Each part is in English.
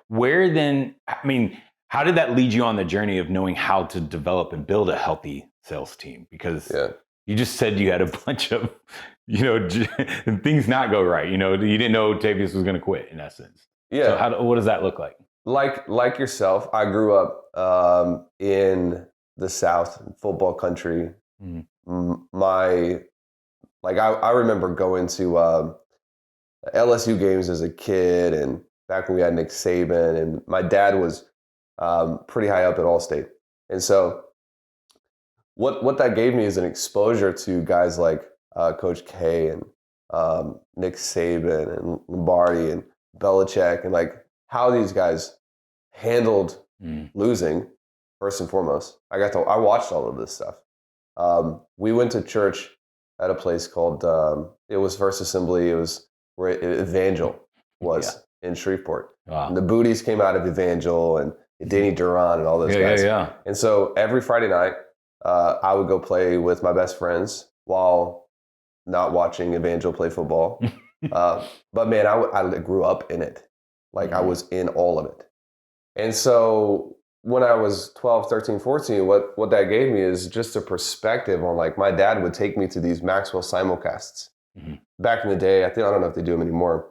where then, I mean, how did that lead you on the journey of knowing how to develop and build a healthy sales team? Because Yeah. you just said you had a bunch of, things not go right. You didn't know Tavius was going to quit in essence. So Yeah. what does that look like? Like yourself, I grew up in the South, football country. Mhm. I remember going to LSU games as a kid, and back when we had Nick Saban, and my dad was pretty high up at Allstate, and so what that gave me is an exposure to guys like Coach K and Nick Saban and Lombardi and Belichick, and like how these guys handled losing first and foremost. I watched all of this stuff. We went to church at a place called it was First Assembly. It was where Evangel was in Shreveport. Wow. And the Booties came out of Evangel and Danny Duran and all those guys. Yeah. And so every Friday night, I would go play with my best friends while not watching Evangel play football. But man, I grew up in it. Like I was in all of it. And so when I was 12, 13, 14, what that gave me is just a perspective on like my dad would take me to these Maxwell simulcasts. Mm-hmm. Back in the day, I don't know if they do them anymore.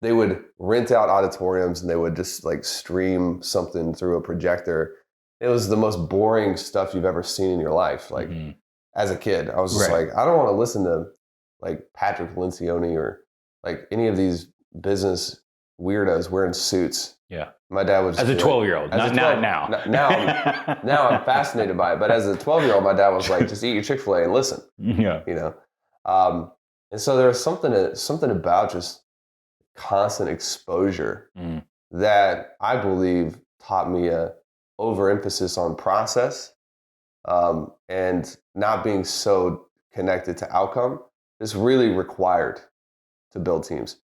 They would rent out auditoriums and they would just like stream something through a projector. It was the most boring stuff you've ever seen in your life. Like as a kid, I was just like, I don't want to listen to like Patrick Lencioni or like any of these business weirdos wearing suits. Yeah. My dad was as a 12-year-old, not now. Now I'm fascinated by it. But as a 12-year-old, my dad was like, just eat your Chick-fil-A and listen. Yeah. And so there was something about just constant exposure that I believe taught me a overemphasis on process and not being so connected to outcome is really required to build teams.